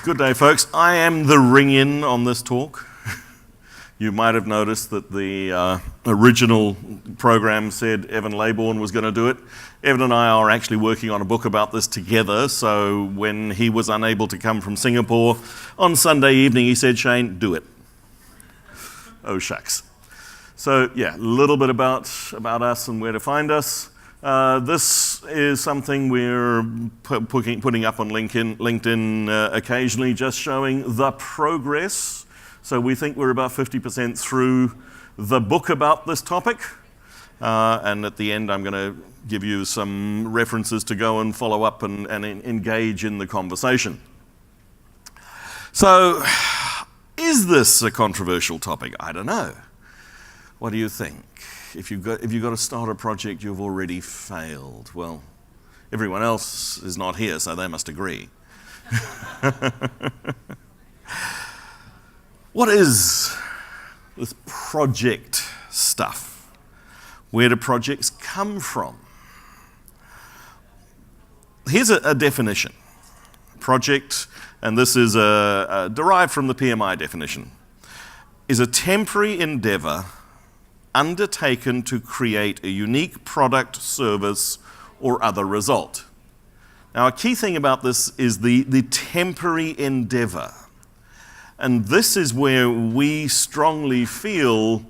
Good day, folks. I am the ring-in on this talk. You might have noticed that the original program said Evan Laybourne was going to do it. Evan and I are actually working on a book about this together, so when he was unable to come from Singapore on Sunday evening, he said, "Shane, do it." Oh, shucks. So, yeah, a little bit about us and where to find us. This is something we're putting up on LinkedIn occasionally, just showing the progress. So we think we're about 50% through the book about this topic. And at the end, I'm going to give you some references to go and follow up and engage in the conversation. So, is this a controversial topic? I don't know. What do you think? If you've got to start a project, you've already failed. Well, everyone else is not here, so they must agree. What is this project stuff? Where do projects come from? Here's a definition. Project, and this is derived from the PMI definition, is a temporary endeavor undertaken to create a unique product, service, or other result. Now, a key thing about this is the temporary endeavor. And this is where we strongly feel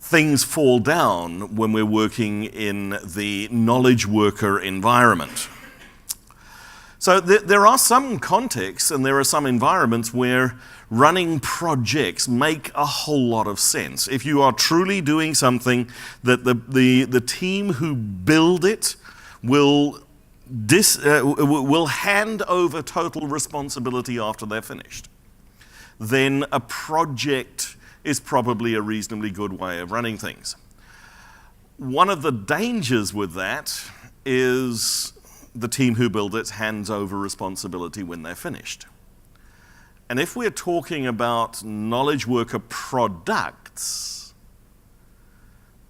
things fall down when we're working in the knowledge worker environment. So there are some contexts and there are some environments where running projects make a whole lot of sense. If you are truly doing something that the team who build it will hand over total responsibility after they're finished, then a project is probably a reasonably good way of running things. One of the dangers with that is the team who build it hands over responsibility when they're finished. And if we're talking about knowledge worker products,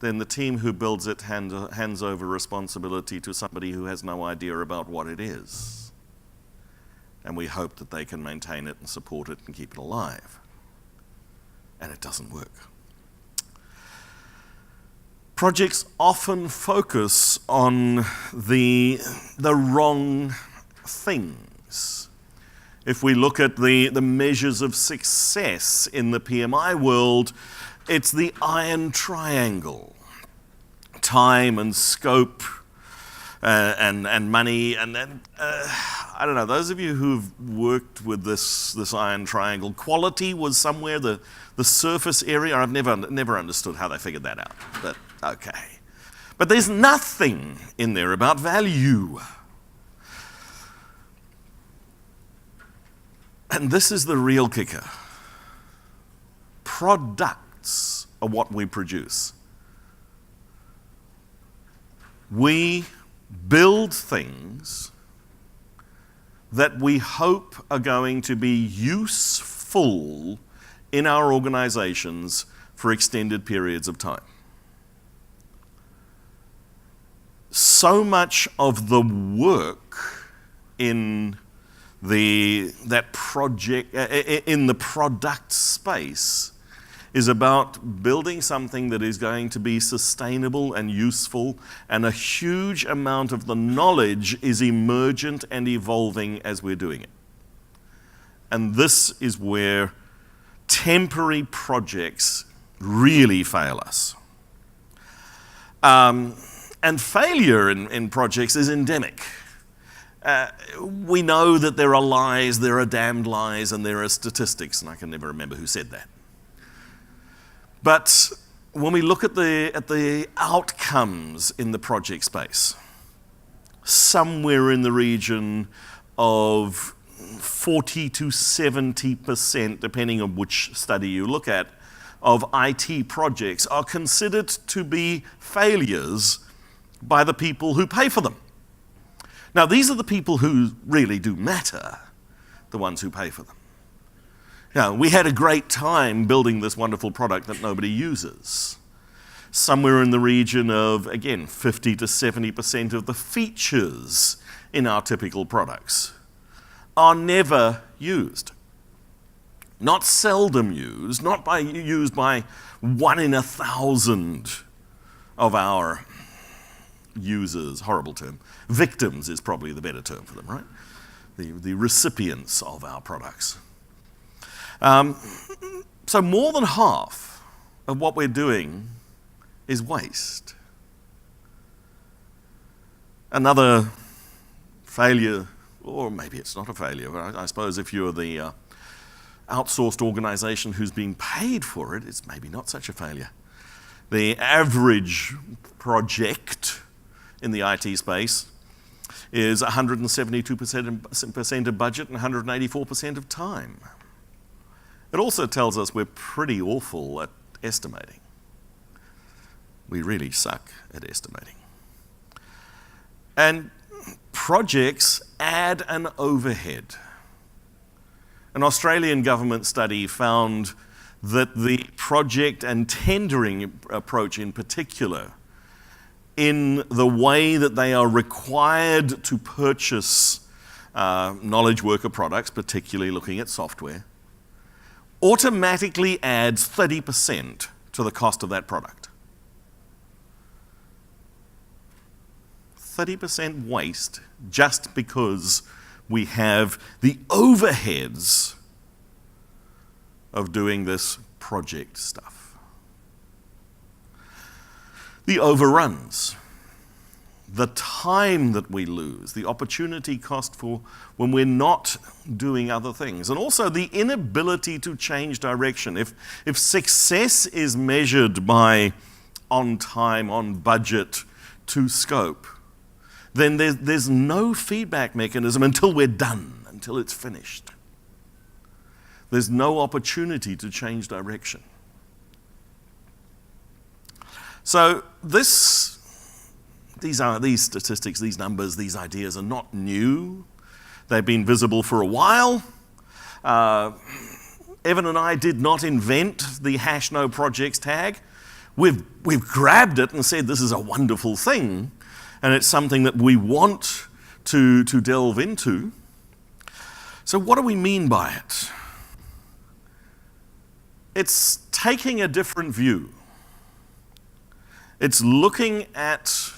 then the team who builds it hands over responsibility to somebody who has no idea about what it is. And we hope that they can maintain it and support it and keep it alive. And it doesn't work. Projects often focus on the wrong things. If we look at the measures of success in the PMI world, it's the iron triangle. Time and scope and money. And then, I don't know, those of you who've worked with this iron triangle, quality was somewhere, the surface area. I've never understood how they figured that out, but okay. But there's nothing in there about value. And this is the real kicker. Products are what we produce. We build things that we hope are going to be useful in our organizations for extended periods of time. So much of the work in the product space is about building something that is going to be sustainable and useful, and a huge amount of the knowledge is emergent and evolving as we're doing it. And this is where temporary projects really fail us. And failure in projects is endemic. We know that there are lies, there are damned lies, and there are statistics, and I can never remember who said that. But when we look at the outcomes in the project space, somewhere in the region of 40 to 70%, depending on which study you look at, of IT projects are considered to be failures by the people who pay for them. Now, these are the people who really do matter, the ones who pay for them. Now, we had a great time building this wonderful product that nobody uses. Somewhere in the region of, again, 50 to 70% of the features in our typical products are never used. Not seldom used, used by 1 in 1,000 of our users, horrible term. Victims is probably the better term for them, right? The recipients of our products. So more than half of what we're doing is waste. Another failure, or maybe it's not a failure, but I suppose if you're the outsourced organization who's being paid for it, it's maybe not such a failure. The average project in the IT space is 172% of budget and 184% of time. It also tells us we're pretty awful at estimating. We really suck at estimating. And projects add an overhead. An Australian government study found that the project and tendering approach in particular, in the way that they are required to purchase knowledge worker products, particularly looking at software, automatically adds 30% to the cost of that product. 30% waste just because we have the overheads of doing this project stuff. The overruns, the time that we lose, the opportunity cost for when we're not doing other things, and also the inability to change direction. If success is measured by on time, on budget, to scope, then there's no feedback mechanism until we're done, until it's finished. There's no opportunity to change direction. So these statistics, these numbers, these ideas are not new. They've been visible for a while. Evan and I did not invent the #NoProjects tag. We've grabbed it and said this is a wonderful thing, and it's something that we want to delve into. So what do we mean by it? It's taking a different view. It's looking at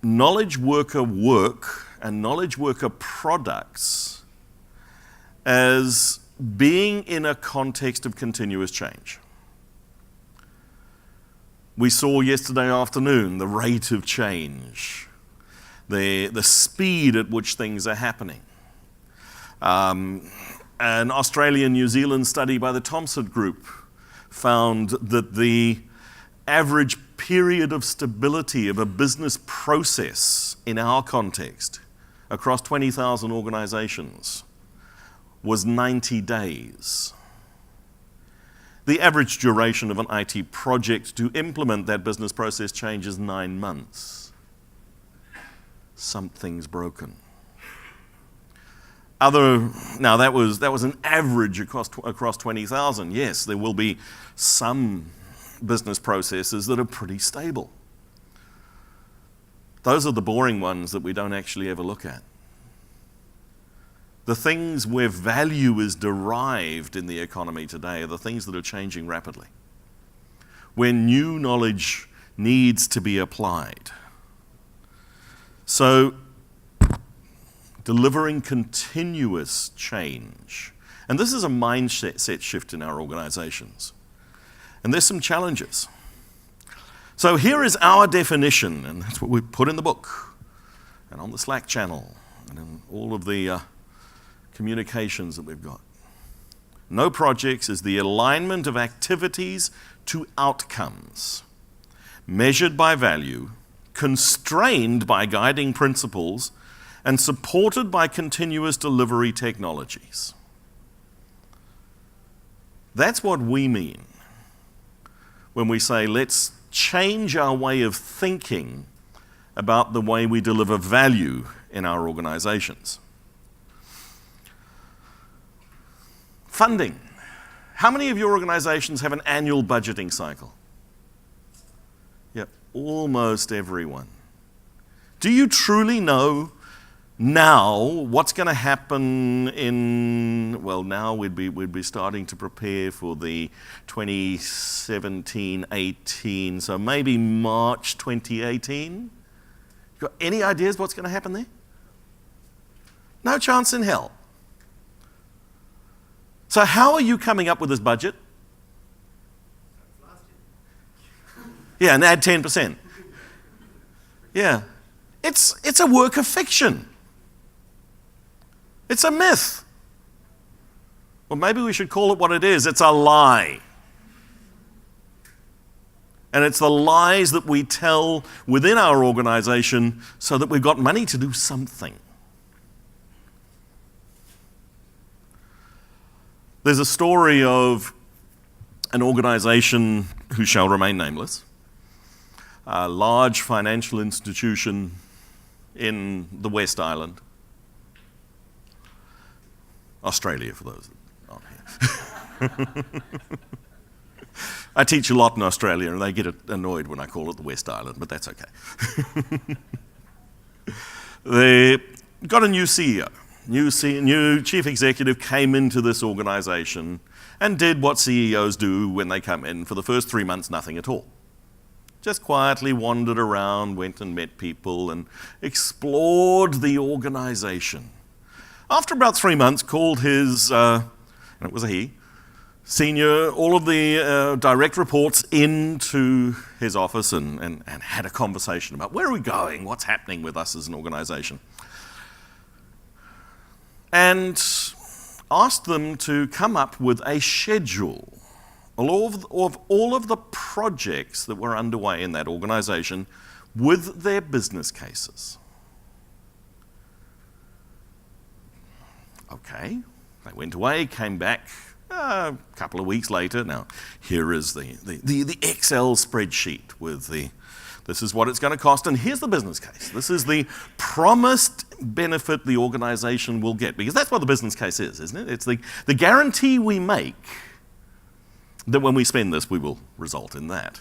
knowledge worker work and knowledge worker products as being in a context of continuous change. We saw yesterday afternoon the rate of change, the speed at which things are happening. An Australian-New Zealand study by the Thomson Group found that the average period of stability of a business process in our context across 20,000 organizations was 90 days. The average duration of an IT project to implement that business process change is 9 months. Something's broken. Now that was an average across 20,000. Yes, there will be some business processes that are pretty stable. Those are the boring ones that we don't actually ever look at. The things where value is derived in the economy today are the things that are changing rapidly, where new knowledge needs to be applied. So, delivering continuous change. And this is a mindset shift in our organizations. And there's some challenges. So here is our definition, and that's what we put in the book, and on the Slack channel, and in all of the communications that we've got. NoProjects is the alignment of activities to outcomes, measured by value, constrained by guiding principles, and supported by continuous delivery technologies. That's what we mean when we say let's change our way of thinking about the way we deliver value in our organizations. Funding. How many of your organizations have an annual budgeting cycle? Yeah, almost everyone. Do you truly know Now, what's going to happen now we'd be starting to prepare for the 2017-18, so maybe March 2018. Got any ideas what's going to happen there? No chance in hell. So how are you coming up with this budget? Yeah, and add 10%. Yeah. It's a work of fiction. It's a myth. Well, maybe we should call it what it is. It's a lie. And it's the lies that we tell within our organization so that we've got money to do something. There's a story of an organization who shall remain nameless, a large financial institution in the West Island. Australia, for those that aren't here. I teach a lot in Australia, and they get annoyed when I call it the West Island, but that's okay. They got a new CEO. New chief executive came into this organization and did what CEOs do when they come in. For the first 3 months, nothing at all. Just quietly wandered around, went and met people, and explored the organization. After about 3 months, called his, and it was a he, all of the direct reports into his office and had a conversation about where are we going, what's happening with us as an organization. And asked them to come up with a schedule of all of the projects that were underway in that organization with their business cases. Okay, they went away, came back a couple of weeks later. Now, here is the Excel spreadsheet with this is what it's going to cost, and here's the business case. This is the promised benefit the organization will get, because that's what the business case is, isn't it? It's the guarantee we make that when we spend this, we will result in that.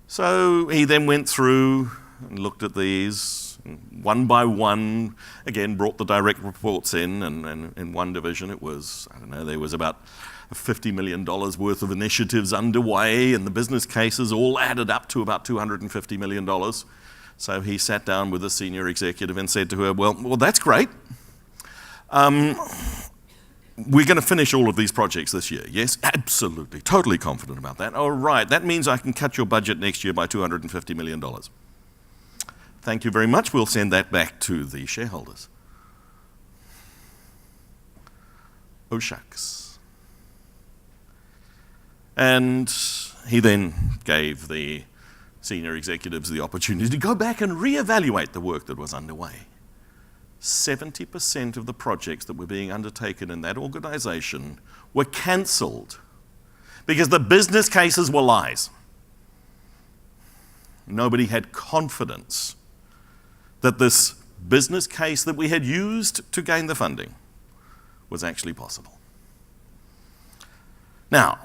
So he then went through and looked at these, one by one, again, brought the direct reports in, and in one division it was, there was about $50 million worth of initiatives underway, and the business cases all added up to about $250 million. So he sat down with the senior executive and said to her, well, that's great. We're going to finish all of these projects this year. Yes, absolutely, totally confident about that. All right, that means I can cut your budget next year by $250 million. Thank you very much. We'll send that back to the shareholders. Oh, shucks. And he then gave the senior executives the opportunity to go back and reevaluate the work that was underway. 70% of the projects that were being undertaken in that organization were cancelled because the business cases were lies. Nobody had confidence that this business case that we had used to gain the funding was actually possible. Now,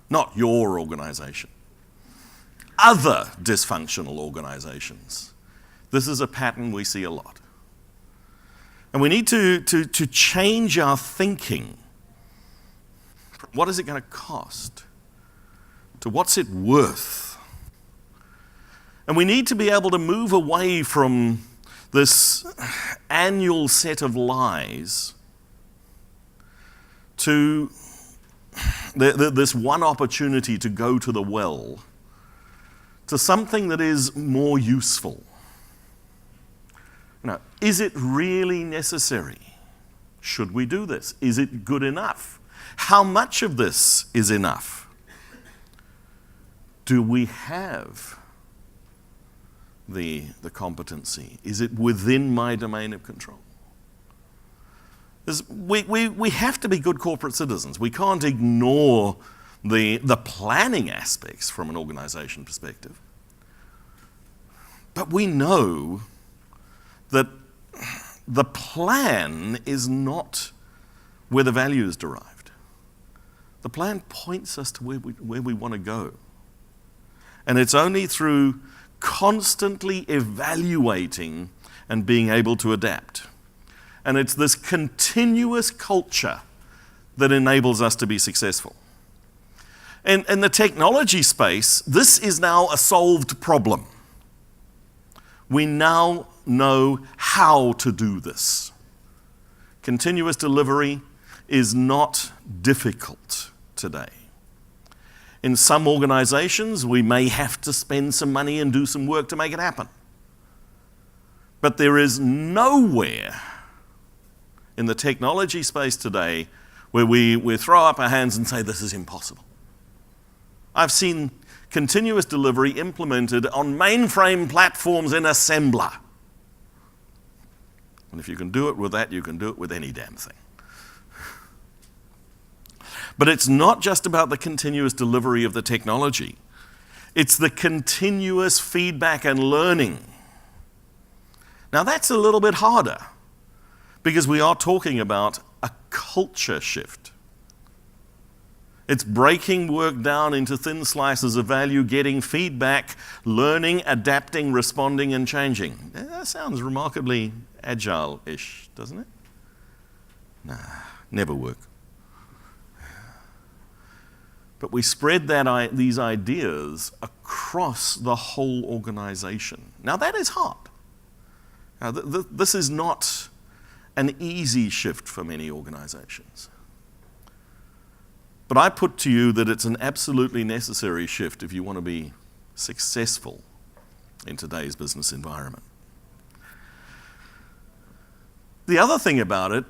not your organization, other dysfunctional organizations. This is a pattern we see a lot. And we need to change our thinking. What is it going to cost? To what's it worth? And we need to be able to move away from this annual set of lies to this one opportunity to go to the well, to something that is more useful. Now, is it really necessary? Should we do this? Is it good enough? How much of this is enough? Do we have the competency? Is it within my domain of control? We have to be good corporate citizens. We can't ignore the planning aspects from an organization perspective. But we know that the plan is not where the value is derived. The plan points us to where we want to go. And it's only through constantly evaluating and being able to adapt. And it's this continuous culture that enables us to be successful. In the technology space, this is now a solved problem. We now know how to do this. Continuous delivery is not difficult today. In some organizations, we may have to spend some money and do some work to make it happen. But there is nowhere in the technology space today where we throw up our hands and say, this is impossible. I've seen continuous delivery implemented on mainframe platforms in assembler. And if you can do it with that, you can do it with any damn thing. But it's not just about the continuous delivery of the technology. It's the continuous feedback and learning. Now that's a little bit harder because we are talking about a culture shift. It's breaking work down into thin slices of value, getting feedback, learning, adapting, responding, and changing. That sounds remarkably agile-ish, doesn't it? Nah, never work. But we spread these ideas across the whole organization. Now that is hard. Now, this is not an easy shift for many organizations. But I put to you that it's an absolutely necessary shift if you want to be successful in today's business environment. The other thing about it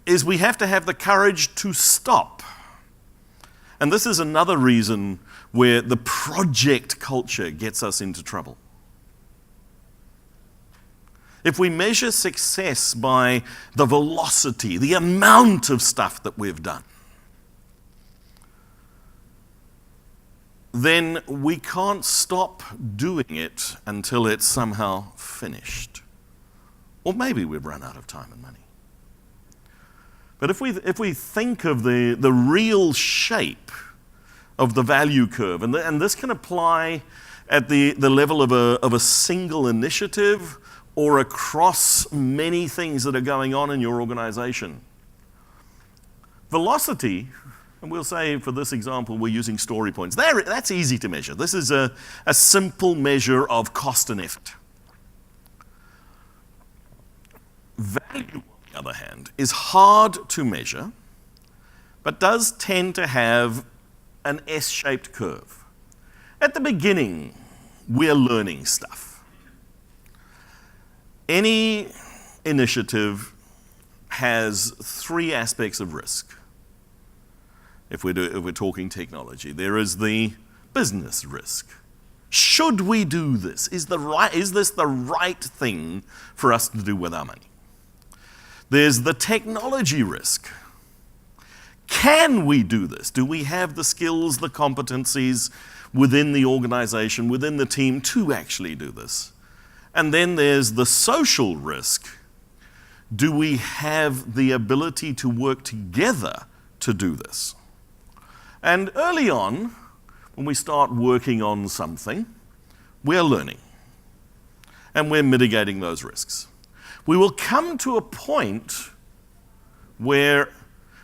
is we have to have the courage to stop. And this is another reason where the project culture gets us into trouble. If we measure success by the velocity, the amount of stuff that we've done, then we can't stop doing it until it's somehow finished. Or maybe we've run out of time and money. But if we think of the real shape of the value curve, and this can apply at the level of a single initiative or across many things that are going on in your organization. Velocity, and we'll say for this example, we're using story points. That's easy to measure. This is a simple measure of cost and effort. Value, on the other hand, is hard to measure, but does tend to have an S-shaped curve. At the beginning, we're learning stuff. Any initiative has three aspects of risk. If we're talking technology, there is the business risk. Should we do this? Is this the right thing for us to do with our money? There's the technology risk. Can we do this? Do we have the skills, the competencies within the organization, within the team to actually do this? And then there's the social risk. Do we have the ability to work together to do this? And early on, when we start working on something, we're learning. And we're mitigating those risks. We will come to a point where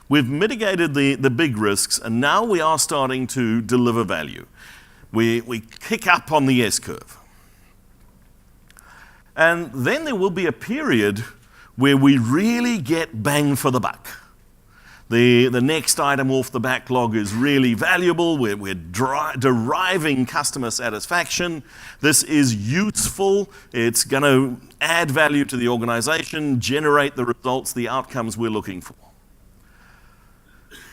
we've mitigated the big risks, and now we are starting to deliver value. We kick up on the S-curve. And then there will be a period where we really get bang for the buck. The next item off the backlog is really valuable. We're deriving customer satisfaction. This is useful. It's going to add value to the organization, generate the results, the outcomes we're looking for.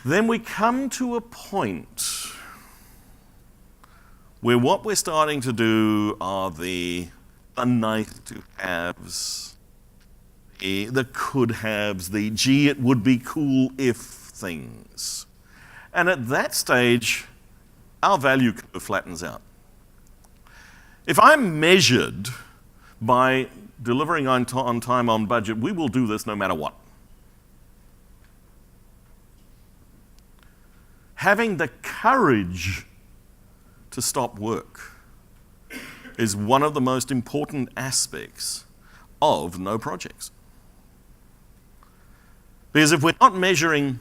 Then we come to a point where what we're starting to do are the nice-to-haves, the could-haves, the gee, it would be cool if things. And at that stage, our value curve flattens out. If I'm measured by delivering on time, on budget, we will do this no matter what. Having the courage to stop work, is one of the most important aspects of no projects. Because if we're not measuring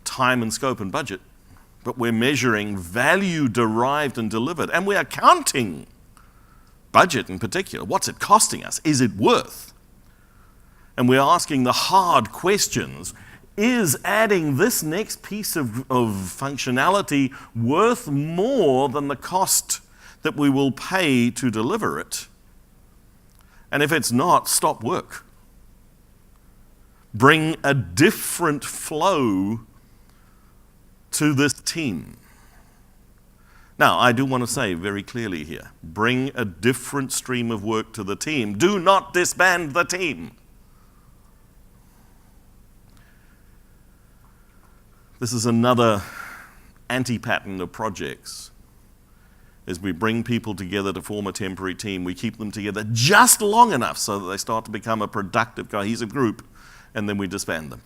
time and scope and budget, but we're measuring value derived and delivered, and we are counting budget in particular, what's it costing us? Is it worth? And we're asking the hard questions. Is adding this next piece of functionality worth more than the cost that we will pay to deliver it? And if it's not, stop work. Bring a different flow to this team. Now, I do want to say very clearly here, bring a different stream of work to the team. Do not disband the team. This is another anti-pattern of projects. As we bring people together to form a temporary team, we keep them together just long enough so that they start to become a productive, cohesive group, and then we disband them.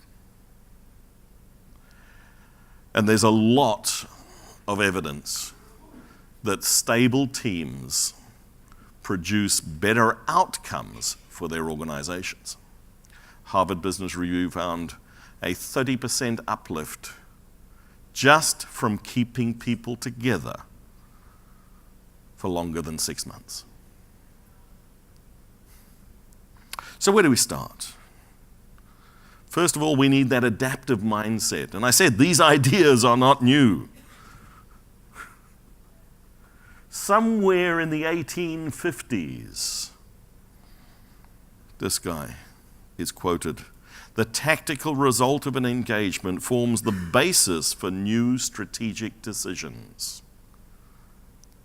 And there's a lot of evidence that stable teams produce better outcomes for their organizations. Harvard Business Review found a 30% uplift just from keeping people together for longer than 6 months. So where do we start? First of all, we need that adaptive mindset. And I said these ideas are not new. Somewhere in the 1850s, this guy is quoted, "The tactical result of an engagement forms the basis for new strategic decisions."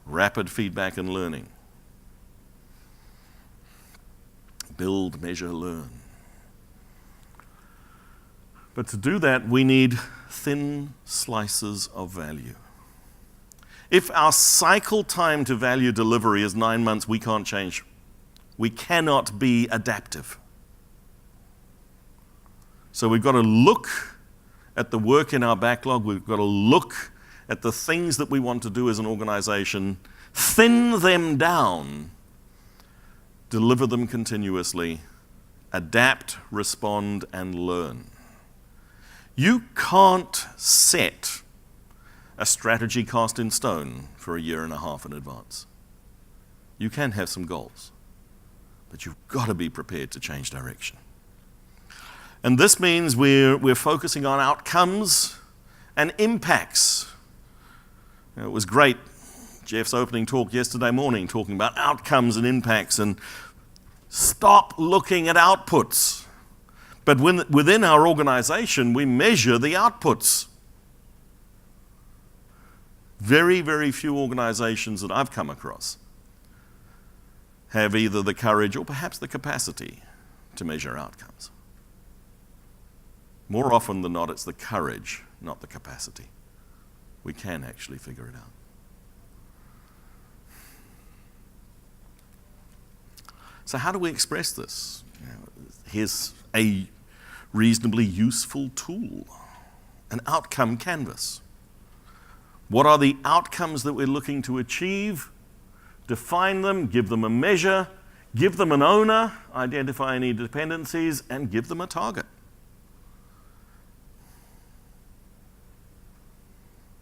Rapid feedback and learning. Build, measure, learn. But to do that, we need thin slices of value. If our cycle time to value delivery is 9 months, we can't change. We cannot be adaptive. So we've got to look at the work in our backlog. We've got to look at the things that we want to do as an organization, thin them down, deliver them continuously, adapt, respond, and learn. You can't set a strategy cast in stone for a year and a half in advance. You can have some goals, but you've got to be prepared to change direction. And this means we're focusing on outcomes and impacts. It was great, Jeff's opening talk yesterday morning, talking about outcomes and impacts, and stop looking at outputs. But within our organization, we measure the outputs. Very, very few organizations that I've come across have either the courage or perhaps the capacity to measure outcomes. More often than not, it's the courage, not the capacity. We can actually figure it out. So how do we express this? Here's a reasonably useful tool, an outcome canvas. What are the outcomes that we're looking to achieve? Define them, give them a measure, give them an owner, identify any dependencies, and give them a target.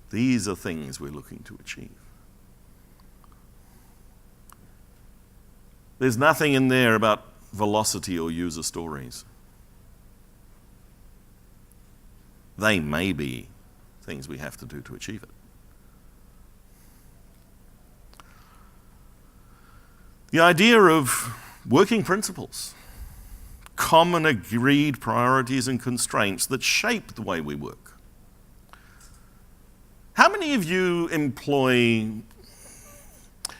These are things we're looking to achieve. There's nothing in there about velocity or user stories. They may be things we have to do to achieve it. The idea of working principles, common agreed priorities and constraints that shape the way we work. How many of you employ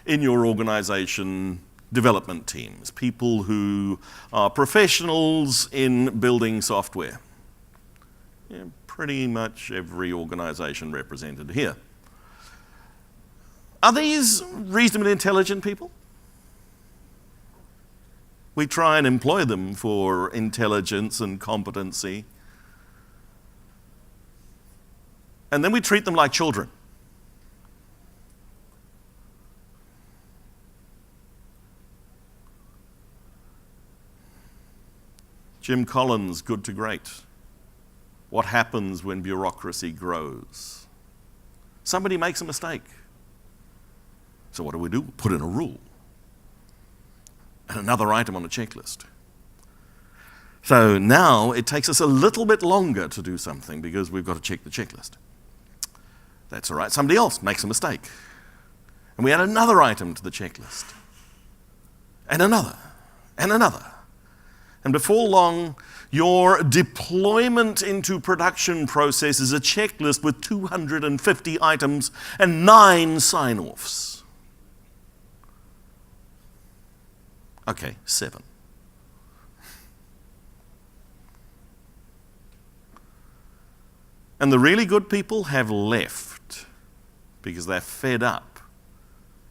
in your organization development teams, people who are professionals in building software? Yeah, pretty much every organization represented here. Are these reasonably intelligent people? We try and employ them for intelligence and competency. And then we treat them like children. Jim Collins, Good to Great. What happens when bureaucracy grows? Somebody makes a mistake. So what do? Put in a rule. And another item on the checklist. So now it takes us a little bit longer to do something because we've got to check the checklist. That's all right. Somebody else makes a mistake. And we add another item to the checklist. And another. And another. And before long, your deployment into production process is a checklist with 250 items and 9 sign-offs. Okay, 7. And the really good people have left because they're fed up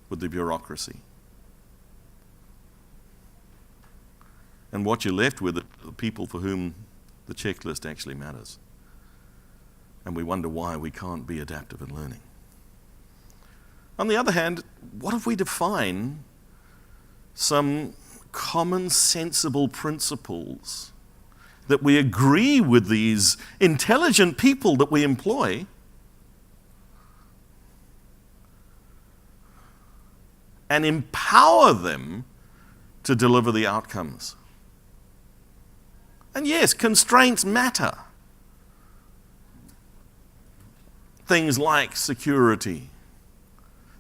with the bureaucracy. And what you're left with are the people for whom the checklist actually matters. And we wonder why we can't be adaptive in learning. On the other hand, what if we define some common sensible principles that we agree with these intelligent people that we employ, and empower them to deliver the outcomes? And yes, constraints matter. Things like security,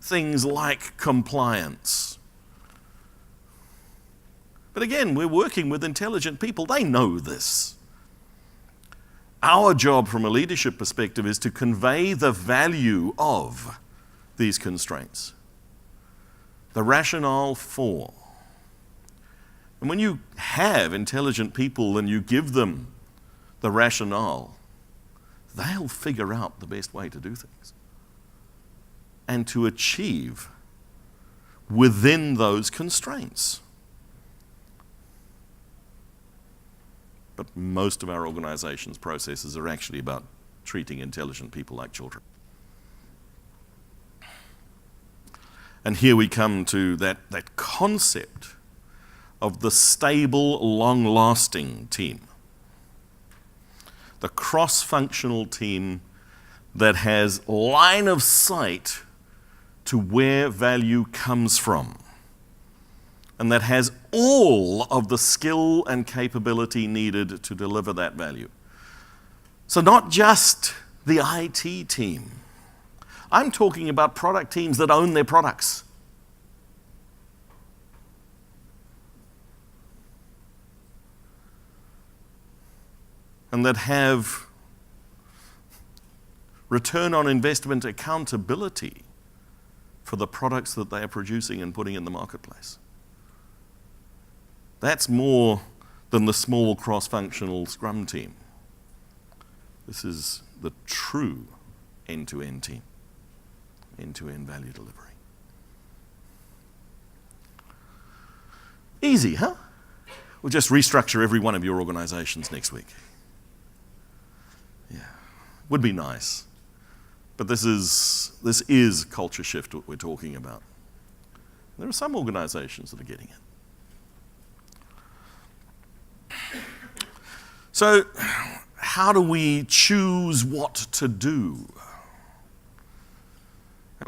things like compliance. But again, we're working with intelligent people. They know this. Our job from a leadership perspective is to convey the value of these constraints, the rationale for. And when you have intelligent people and you give them the rationale, they'll figure out the best way to do things and to achieve within those constraints. But most of our organizations' processes are actually about treating intelligent people like children. And here we come to that concept of the stable, long-lasting team. The cross-functional team that has line of sight to where value comes from, and that has all of the skill and capability needed to deliver that value. So not just the IT team. I'm talking about product teams that own their products. And that have return on investment accountability for the products that they are producing and putting in the marketplace. That's more than the small cross-functional Scrum team. This is the true end-to-end team, end-to-end value delivery. Easy, huh? We'll just restructure every one of your organizations next week. Yeah, would be nice. But this is culture shift what we're talking about. There are some organizations that are getting it. So, how do we choose what to do?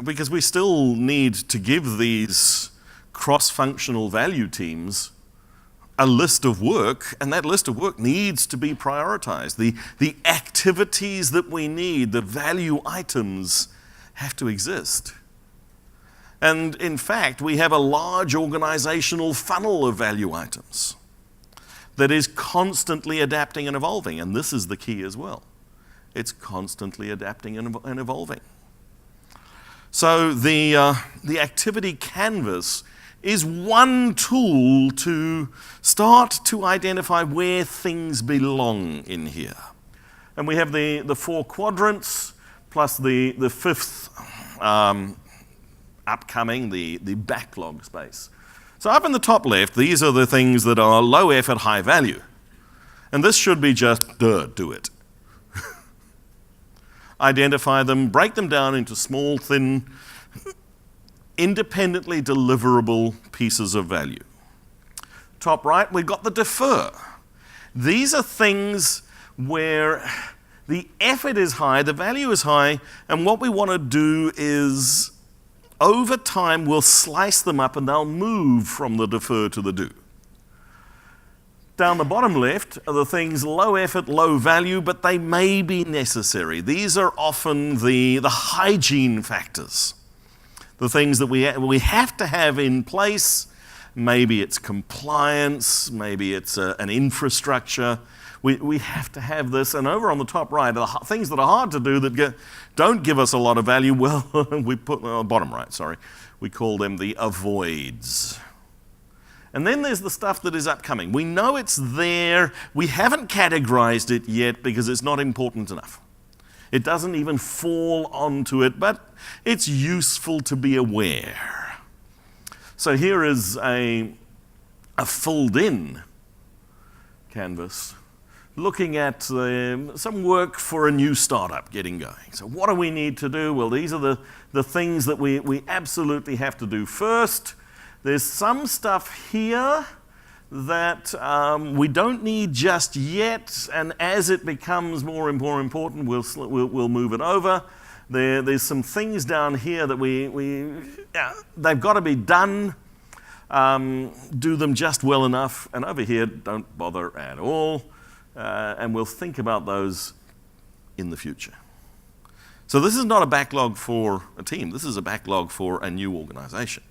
Because we still need to give these cross-functional value teams a list of work, and that list of work needs to be prioritized. The activities that we need, the value items, have to exist. And in fact, we have a large organizational funnel of value items that is constantly adapting and evolving, and this is the key as well. It's constantly adapting and evolving. So the activity canvas is one tool to start to identify where things belong in here. And we have the 4 quadrants plus the 5th upcoming, the backlog space. So up in the top left, these are the things that are low effort, high value. And this should be just, do it. Identify them, break them down into small, thin, independently deliverable pieces of value. Top right, we've got the defer. These are things where the effort is high, the value is high, and what we want to do is, over time, we'll slice them up and they'll move from the defer to the do. Down the bottom left are the things low effort, low value, but they may be necessary. These are often the hygiene factors, the things that we have to have in place. Maybe it's compliance, maybe it's an infrastructure. We have to have this. And over on the top right, the things that are hard to do that don't give us a lot of value, well, we put, bottom right, sorry, we call them the avoids. And then there's the stuff that is upcoming. We know it's there. We haven't categorized it yet because it's not important enough. It doesn't even fall onto it, but it's useful to be aware. So here is a filled-in canvas looking at some work for a new startup getting going. So what do we need to do? Well, these are the things that we absolutely have to do first. There's some stuff here that we don't need just yet, and as it becomes more and more important, we'll move it over. There's some things down here that they've got to be done. Do them just well enough, and over here, don't bother at all. And we'll think about those in the future. So this is not a backlog for a team. This is a backlog for a new organization.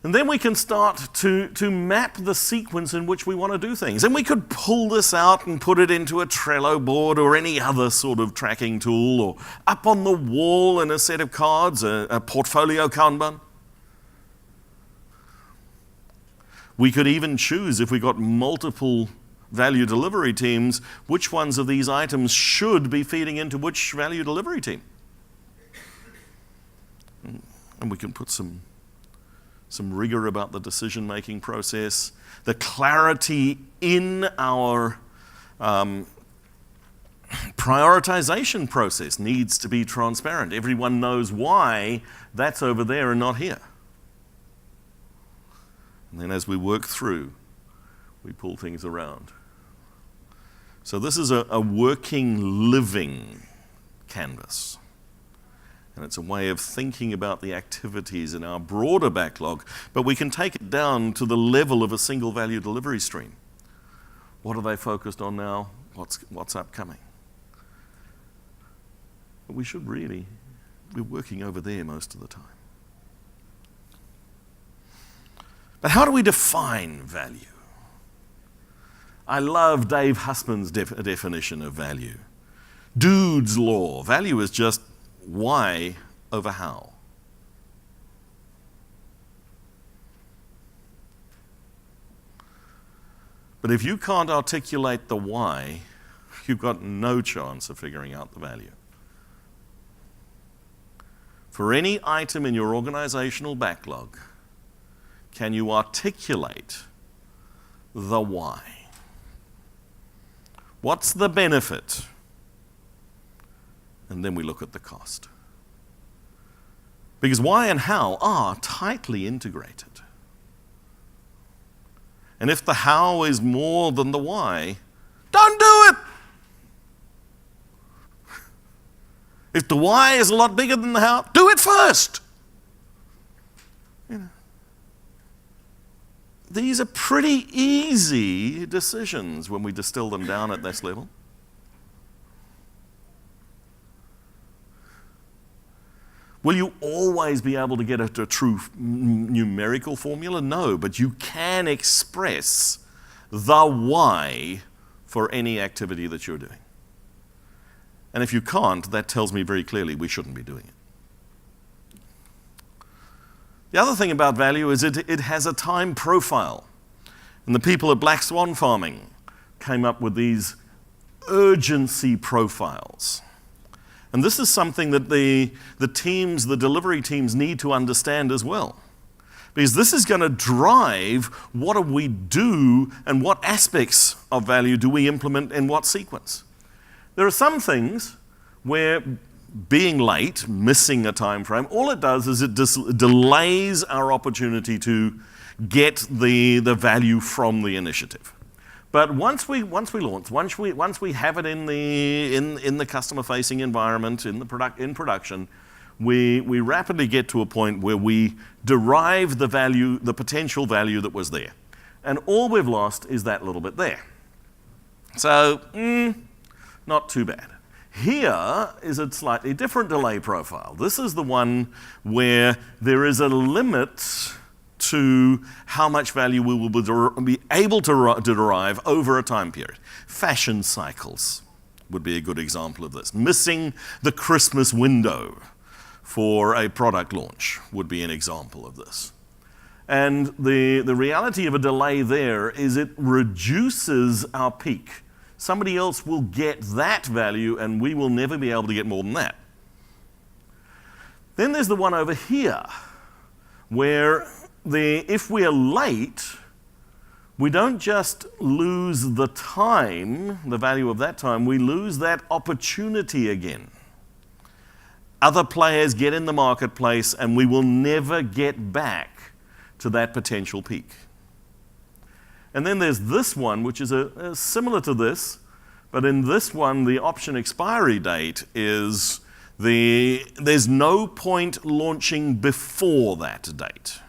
And then we can start to map the sequence in which we want to do things. And we could pull this out and put it into a Trello board or any other sort of tracking tool, or up on the wall in a set of cards, a portfolio Kanban. We could even choose, if we got multiple value delivery teams, which ones of these items should be feeding into which value delivery team. And we can put some rigor about the decision-making process. The clarity in our prioritization process needs to be transparent. Everyone knows why that's over there and not here. And then as we work through, we pull things around. So this is a working, living canvas. And it's a way of thinking about the activities in our broader backlog, but we can take it down to the level of a single value delivery stream. What are they focused on now? What's upcoming? But we should really be working over there most of the time. But how do we define value? I love Dave Hussman's definition of value. Dude's law. Value is just why over how. But if you can't articulate the why, you've got no chance of figuring out the value. For any item in your organizational backlog, can you articulate the why? What's the benefit? And then we look at the cost. Because why and how are tightly integrated. And if the how is more than the why, don't do it! If the why is a lot bigger than the how, do it first! These are pretty easy decisions when we distill them down at this level. Will you always be able to get a true numerical formula? No, but you can express the why for any activity that you're doing. And if you can't, that tells me very clearly we shouldn't be doing it. The other thing about value is it has a time profile. And the people at Black Swan Farming came up with these urgency profiles. And this is something that the delivery teams need to understand as well. Because this is going to drive what do we do and what aspects of value do we implement in what sequence. There are some things where being late, missing a time frame, all it does is it delays our opportunity to get the value from the initiative. But once we launch, once we have it in the customer-facing environment, in production, we rapidly get to a point where we derive the value, the potential value that was there. And all we've lost is that little bit there. So, not too bad. Here is a slightly different delay profile. This is the one where there is a limit to how much value we will be able to derive over a time period. Fashion cycles would be a good example of this. Missing the Christmas window for a product launch would be an example of this. And the reality of a delay there is it reduces our peak. Somebody else will get that value and we will never be able to get more than that. Then there's the one over here where if we are late, we don't just lose the time, the value of that time, we lose that opportunity again. Other players get in the marketplace and we will never get back to that potential peak. And then there's this one, which is similar to this, but in this one, the option expiry date is there's no point launching before that date.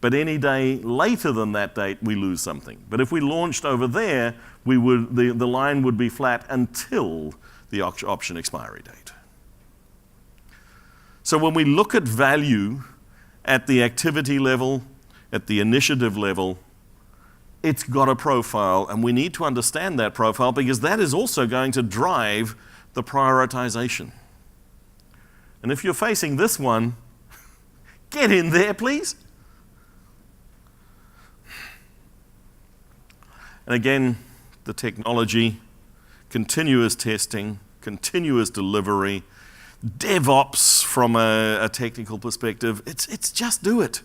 But any day later than that date, we lose something. But if we launched over there, the line would be flat until the option expiry date. So when we look at value at the activity level, at the initiative level, it's got a profile, and we need to understand that profile because that is also going to drive the prioritization. And if you're facing this one, get in there, please. And again, the technology, continuous testing, continuous delivery, DevOps from a technical perspective, it's just do it.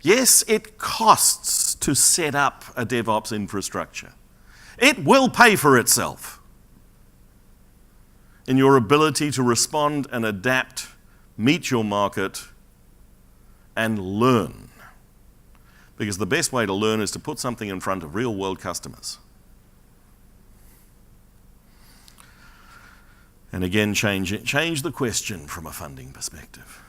Yes, it costs to set up a DevOps infrastructure. It will pay for itself in your ability to respond and adapt, meet your market, and learn. Because the best way to learn is to put something in front of real-world customers. And again, change the question from a funding perspective.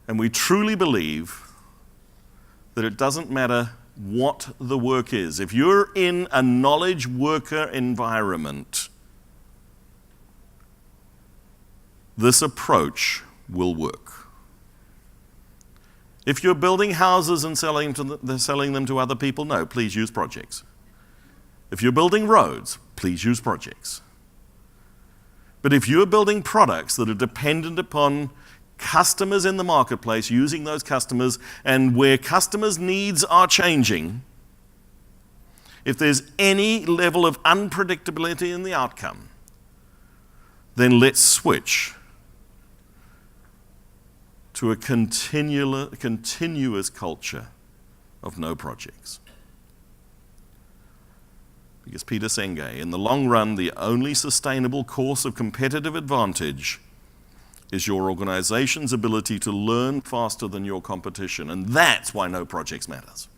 And we truly believe that it doesn't matter what the work is. If you're in a knowledge worker environment, this approach will work. If you're building houses and selling them to other people, no, please use projects. If you're building roads, please use projects. But if you're building products that are dependent upon customers in the marketplace, using those customers, and where customers' needs are changing, if there's any level of unpredictability in the outcome, then let's switch to a continuous culture of no projects. Because Peter Senge, in the long run, the only sustainable course of competitive advantage is your organization's ability to learn faster than your competition. And that's why no projects matters.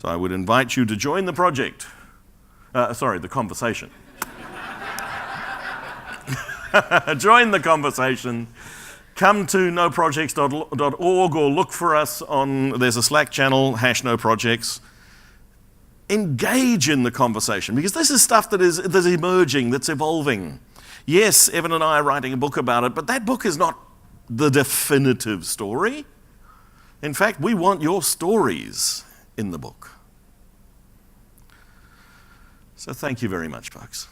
So I would invite you to join the project. The conversation. Join the conversation. Come to noprojects.org or look for us there's a Slack channel, #noprojects. Engage in the conversation because this is stuff that's emerging, that's evolving. Yes, Evan and I are writing a book about it, but that book is not the definitive story. In fact, we want your stories in the book. So thank you very much, folks.